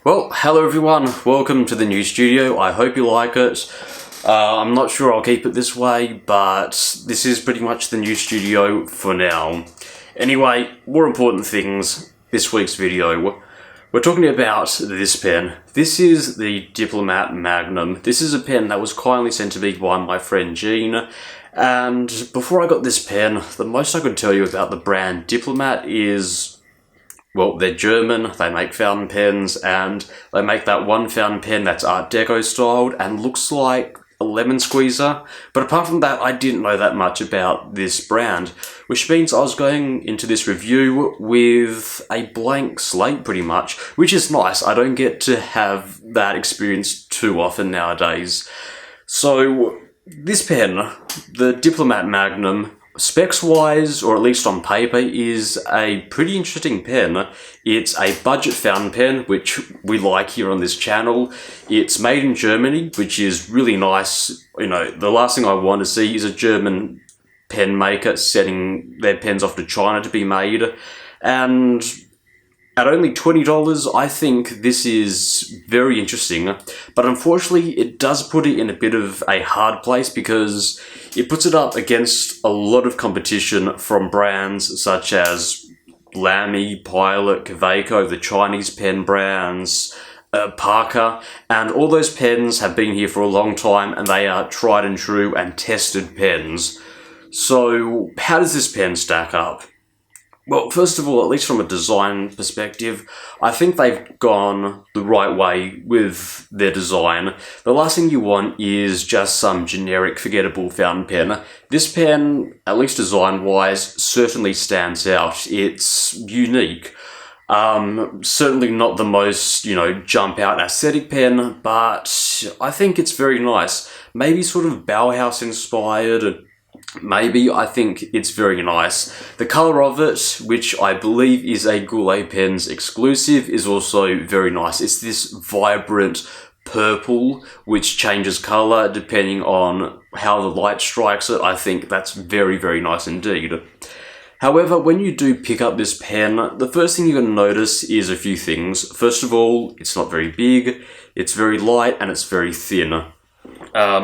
Well, hello everyone, welcome to the new studio. I hope you like it. I'm not sure I'll keep it this way, but this is pretty much the new studio for now. Anyway, more important things, this week's video. We're talking about this pen. This is the Diplomat Magnum. This is a pen that was kindly sent to me by my friend Jean. And before I got this pen, the most I could tell you about the brand Diplomat is, well, they're German, they make fountain pens, and they make that one fountain pen that's Art Deco styled and looks like a lemon squeezer. But apart from that, I didn't know that much about this brand, which means I was going into this review with a blank slate pretty much, which is nice. I don't get to have that experience too often nowadays. So this pen, the Diplomat Magnum, specs-wise, or at least on paper, is a pretty interesting pen. It's a budget fountain pen, which we like here on this channel. It's made in Germany, which is really nice. You know, the last thing I want to see is a German pen maker sending their pens off to China to be made. And at only $20, I think this is very interesting, but unfortunately it does put it in a bit of a hard place because it puts it up against a lot of competition from brands such as Lamy, Pilot, Kaweco, the Chinese pen brands, Parker, and all those pens have been here for a long time and they are tried and true and tested pens. So how does this pen stack up? Well, first of all, at least from a design perspective, I think they've gone the right way with their design. The last thing you want is just some generic forgettable fountain pen. This pen, at least design-wise, certainly stands out. It's unique. Certainly not the most, jump-out aesthetic pen, but I think it's very nice. Maybe sort of Bauhaus-inspired. Maybe, I think it's very nice. The colour of it, which I believe is a Goulet Pens exclusive, is also very nice. It's this vibrant purple, which changes colour depending on how the light strikes it. I think that's very, very nice indeed. However, when you do pick up this pen, the first thing you're going to notice is a few things. First of all, it's not very big, it's very light, and it's very thin.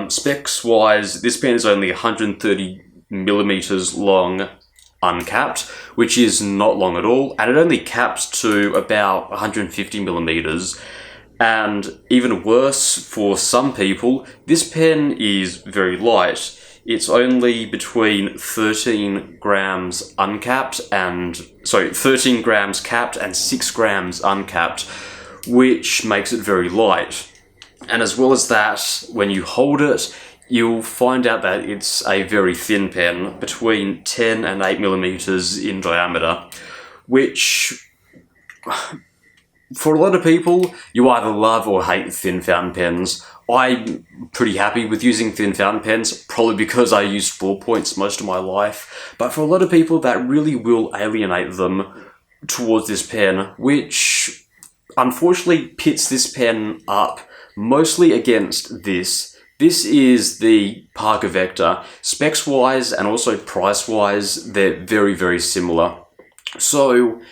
Specs-wise, this pen is only 130 millimeters long uncapped, which is not long at all, and it only caps to about 150 millimeters. And even worse for some people, this pen is very light. It's only between 13 grams capped and 6 grams uncapped, which makes it very light. And as well as that, when you hold it, you'll find out that it's a very thin pen, between 10 and 8 millimeters in diameter, which, for a lot of people, you either love or hate thin fountain pens. I'm pretty happy with using thin fountain pens, probably because I used 4-points most of my life, but for a lot of people, that really will alienate them towards this pen, which unfortunately pits this pen up mostly against this. This is the Parker Vector. Specs-wise and also price-wise, they're very, very similar. So,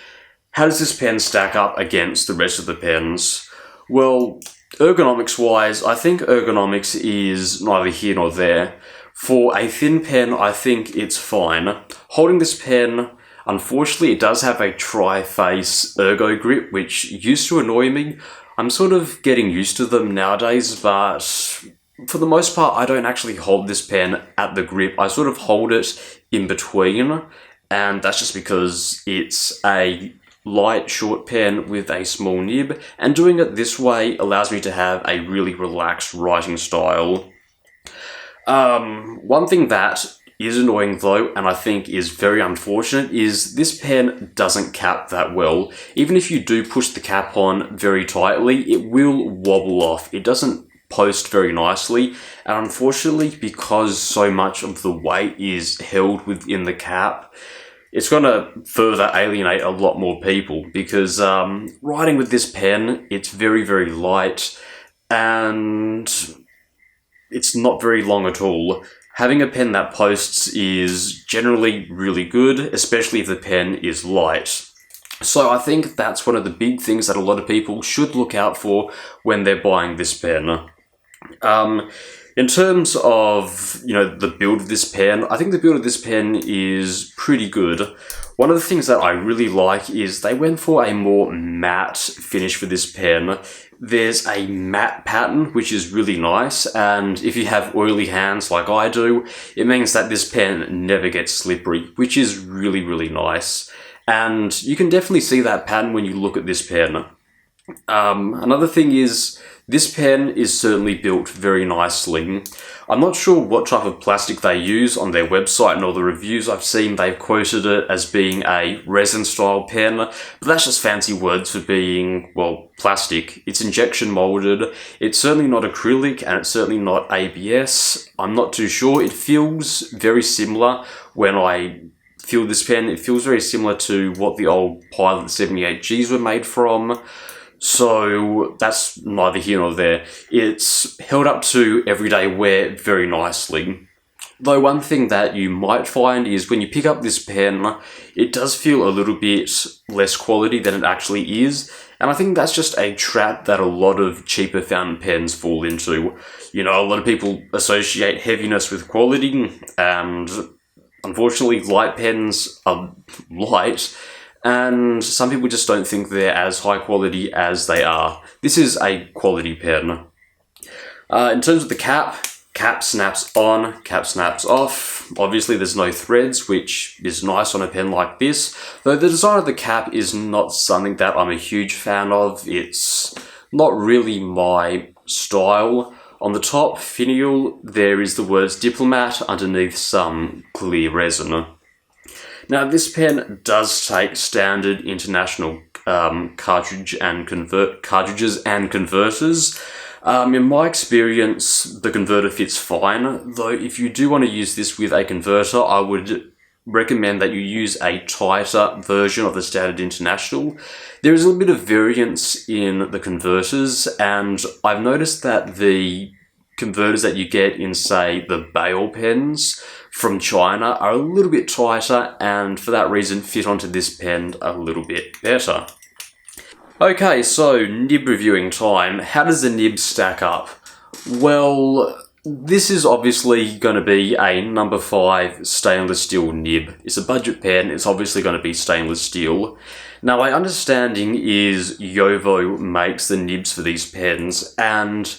how does this pen stack up against the rest of the pens? Well, ergonomics-wise, I think ergonomics is neither here nor there. For a thin pen, I think it's fine. Holding this pen, unfortunately, it does have a tri-face ergo grip, which used to annoy me. I'm sort of getting used to them nowadays, but for the most part, I don't actually hold this pen at the grip. I sort of hold it in between, and that's just because it's a light, short pen with a small nib, and doing it this way allows me to have a really relaxed writing style. One thing that is annoying though, and I think is very unfortunate, is this pen doesn't cap that well. Even if you do push the cap on very tightly, it will wobble off. It doesn't post very nicely, and unfortunately, because so much of the weight is held within the cap, it's going to further alienate a lot more people, because writing with this pen, it's very, very light, and it's not very long at all. Having a pen that posts is generally really good, especially if the pen is light. So I think that's one of the big things that a lot of people should look out for when they're buying this pen. In terms of, the build of this pen, I think the build of this pen is pretty good. One of the things that I really like is they went for a more matte finish for this pen. There's a matte pattern, which is really nice, and if you have oily hands like I do, it means that this pen never gets slippery, which is really, really nice. And you can definitely see that pattern when you look at this pen. Another thing is, this pen is certainly built very nicely. I'm not sure what type of plastic they use on their website, and all the reviews I've seen, they've quoted it as being a resin-style pen, but that's just fancy words for being, well, plastic. It's injection molded, it's certainly not acrylic, and it's certainly not ABS. I'm not too sure. It feels very similar when I feel this pen. It feels very similar to what the old Pilot 78Gs were made from. So that's neither here nor there. It's held up to everyday wear very nicely. Though one thing that you might find is when you pick up this pen, it does feel a little bit less quality than it actually is. And I think that's just a trap that a lot of cheaper fountain pens fall into. A lot of people associate heaviness with quality, and unfortunately light pens are light. And some people just don't think they're as high quality as they are. This is a quality pen. In terms of the cap snaps on, cap snaps off. Obviously there's no threads, which is nice on a pen like this. Though the design of the cap is not something that I'm a huge fan of. It's not really my style. On the top finial, there is the words Diplomat underneath some clear resin. Now, this pen does take standard international cartridges and converters. In my experience, the converter fits fine, though if you do want to use this with a converter, I would recommend that you use a tighter version of the standard international. There is a little bit of variance in the converters, and I've noticed that the converters that you get in, say, the Bail pens from China are a little bit tighter, and for that reason fit onto this pen a little bit better. Okay, so nib reviewing time. How does the nib stack up? Well, this is obviously going to be a number 5 stainless steel nib. It's a budget pen, it's obviously going to be stainless steel. Now, my understanding is Yovo makes the nibs for these pens, and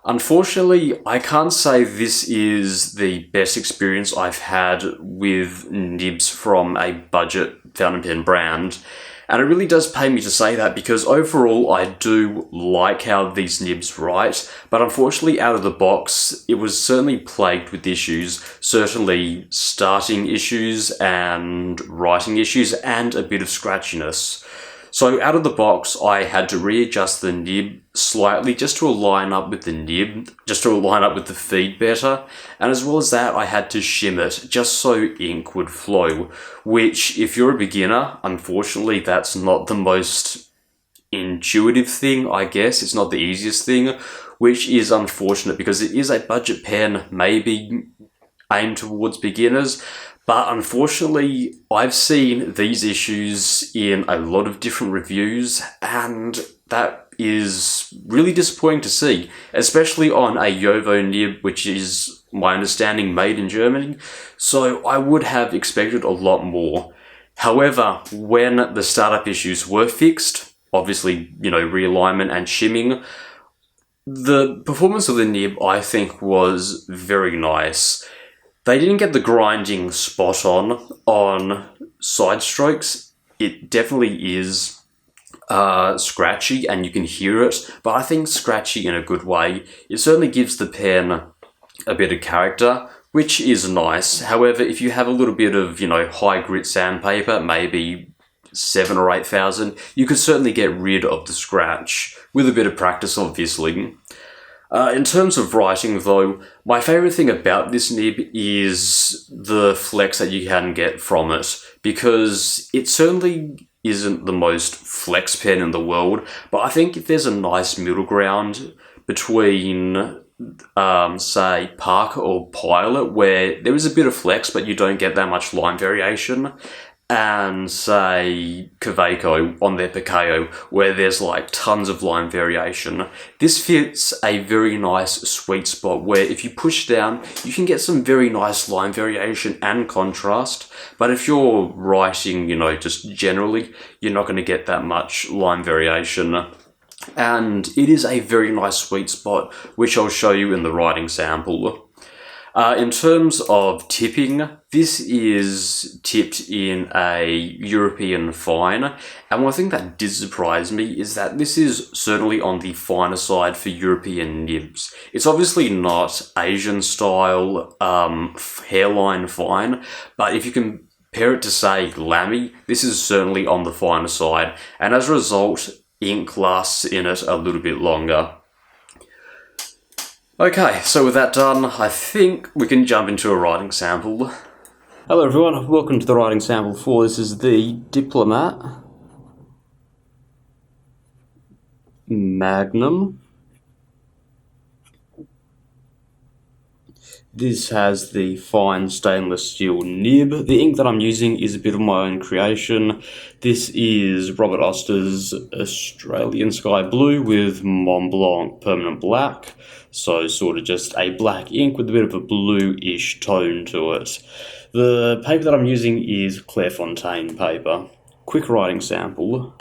unfortunately, I can't say this is the best experience I've had with nibs from a budget fountain pen brand. And it really does pain me to say that, because overall I do like how these nibs write, but unfortunately out of the box it was certainly plagued with issues, certainly starting issues and writing issues and a bit of scratchiness. So out of the box, I had to readjust the nib slightly just to align up with the nib, just to align up with the feed better. And as well as that, I had to shim it just so ink would flow, which if you're a beginner, unfortunately, that's not the most intuitive thing, I guess. It's not the easiest thing, which is unfortunate because it is a budget pen, maybe aimed towards beginners. But unfortunately, I've seen these issues in a lot of different reviews, and that is really disappointing to see, especially on a Yovo nib, which is, my understanding, made in Germany. So I would have expected a lot more. However, when the startup issues were fixed, obviously, realignment and shimming, the performance of the nib, I think, was very nice. They didn't get the grinding spot on side strokes. It definitely is scratchy and you can hear it, but I think scratchy in a good way. It certainly gives the pen a bit of character, which is nice. However, if you have a little bit of, high grit sandpaper, maybe 7,000 or 8,000, you could certainly get rid of the scratch with a bit of practice, obviously. In terms of writing, though, my favourite thing about this nib is the flex that you can get from it, because it certainly isn't the most flex pen in the world, but I think if there's a nice middle ground between, say, Parker or Pilot, where there is a bit of flex, but you don't get that much line variation, and say Kaweco on their Picasso, where there's like tons of line variation. This fits a very nice sweet spot where if you push down, you can get some very nice line variation and contrast. But if you're writing, just generally, you're not going to get that much line variation. And it is a very nice sweet spot, which I'll show you in the writing sample. In terms of tipping, this is tipped in a European fine, and one thing that did surprise me is that this is certainly on the finer side for European nibs. It's obviously not Asian style hairline fine, but if you compare it to, say, Lamy, this is certainly on the finer side, and as a result, ink lasts in it a little bit longer. Okay, so with that done, I think we can jump into a writing sample. Hello everyone, welcome to the writing sample 4. This is the Diplomat Magnum. This has the fine stainless steel nib. The ink that I'm using is a bit of my own creation. This is Robert Oster's Australian Sky Blue with Montblanc Permanent Black. So sort of just a black ink with a bit of a bluish tone to it. The paper that I'm using is Clairefontaine paper. Quick writing sample.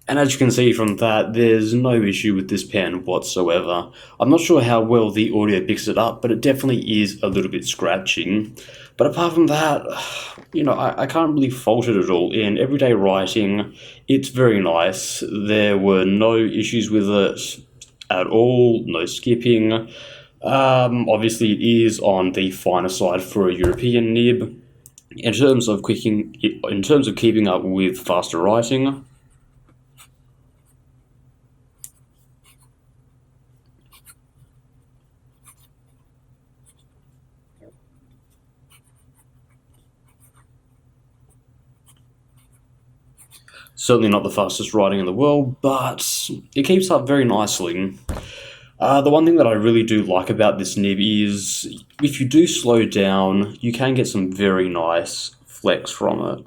And as you can see from that, there's no issue with this pen whatsoever. I'm not sure how well the audio picks it up, but it definitely is a little bit scratching. But apart from that, I can't really fault it at all. In everyday writing, it's very nice. There were no issues with it at all, no skipping. Obviously, it is on the finer side for a European nib. In terms of keeping up with faster writing, certainly not the fastest writing in the world, but it keeps up very nicely. The one thing that I really do like about this nib is if you do slow down, you can get some very nice flex from it.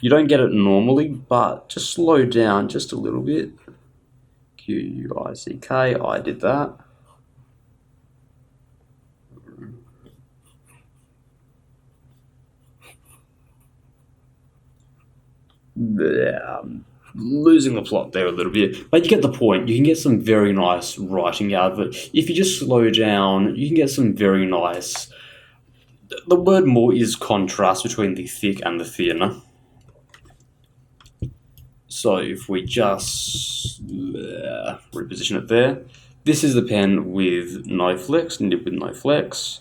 You don't get it normally, but just slow down just a little bit. Quick, I did that. Losing the plot there a little bit, but you get the point. You can get some very nice writing out of it. If you just slow down, you can get some very nice... The word more is contrast between the thick and the thin. So if we just reposition it there, this is the pen with no flex, nib with no flex,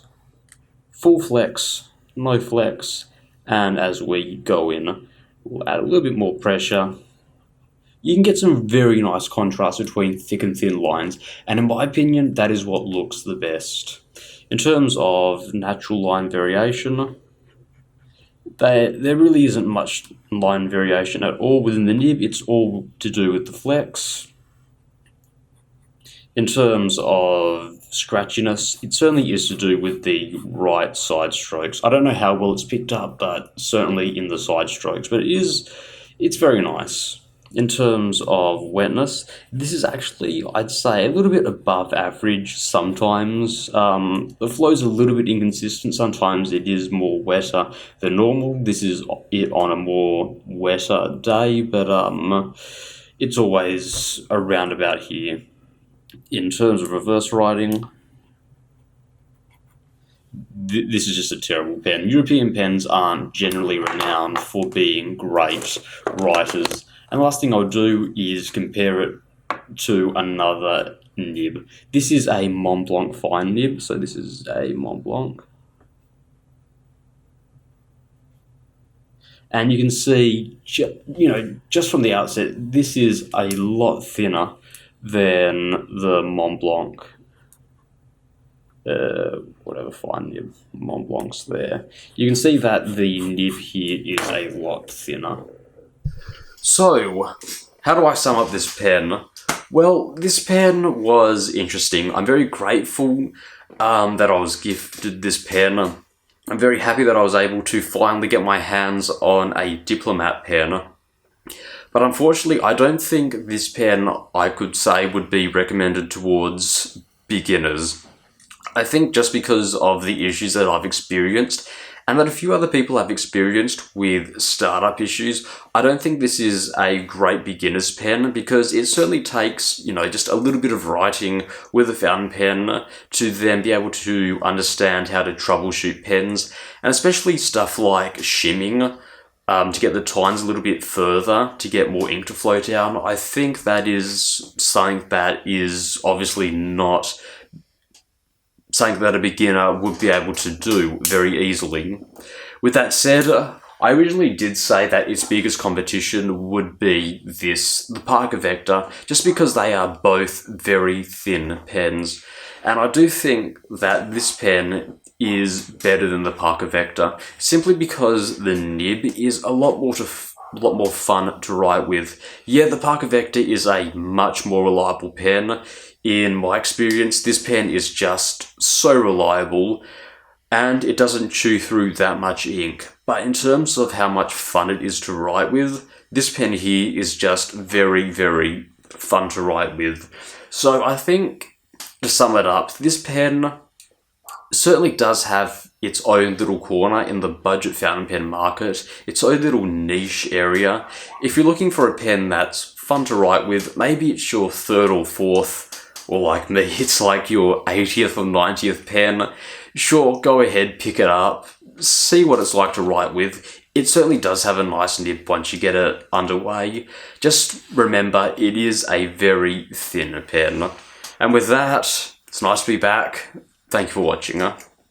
full flex, no flex, and as we go in, we'll add a little bit more pressure. You can get some very nice contrast between thick and thin lines, and in my opinion, that is what looks the best. In terms of natural line variation, there really isn't much line variation at all within the nib. It's all to do with the flex. In terms of scratchiness, it certainly is to do with the right side strokes. I don't know how well it's picked up, but certainly in the side strokes. But it's very nice. In terms of wetness, this is actually, I'd say, a little bit above average sometimes. The flow's a little bit inconsistent. Sometimes it is more wetter than normal. This is it on a more wetter day, but it's always around about here. In terms of reverse writing, this is just a terrible pen. European pens aren't generally renowned for being great writers. And the last thing I'll do is compare it to another nib. This is a Montblanc Fine Nib, so this is a Montblanc. And you can see, just from the outset, this is a lot thinner than the Montblanc whatever fine nib, Montblanc's there. You can see that the nib here is a lot thinner. So, how do I sum up this pen? Well, this pen was interesting. I'm very grateful that I was gifted this pen. I'm very happy that I was able to finally get my hands on a Diplomat pen. But unfortunately, I don't think this pen, I could say, would be recommended towards beginners. I think just because of the issues that I've experienced, and that a few other people have experienced with startup issues, I don't think this is a great beginner's pen, because it certainly takes, just a little bit of writing with a fountain pen to then be able to understand how to troubleshoot pens, and especially stuff like shimming, to get the tines a little bit further, to get more ink to flow down. I think that is something that is obviously not something that a beginner would be able to do very easily. With that said, I originally did say that its biggest competition would be the Parker Vector, just because they are both very thin pens. And I do think that this pen is better than the Parker Vector, simply because the nib is a lot more fun to write with. Yeah, the Parker Vector is a much more reliable pen. In my experience, this pen is just so reliable, and it doesn't chew through that much ink. But in terms of how much fun it is to write with, this pen here is just very, very fun to write with. So I think, to sum it up, this pen certainly does have its own little corner in the budget fountain pen market, its own little niche area. If you're looking for a pen that's fun to write with, maybe it's your third or fourth, or like me, it's like your 80th or 90th pen, sure, go ahead, pick it up, see what it's like to write with. It certainly does have a nice nib once you get it underway. Just remember, it is a very thin pen. And with that, it's nice to be back. Thank you for watching.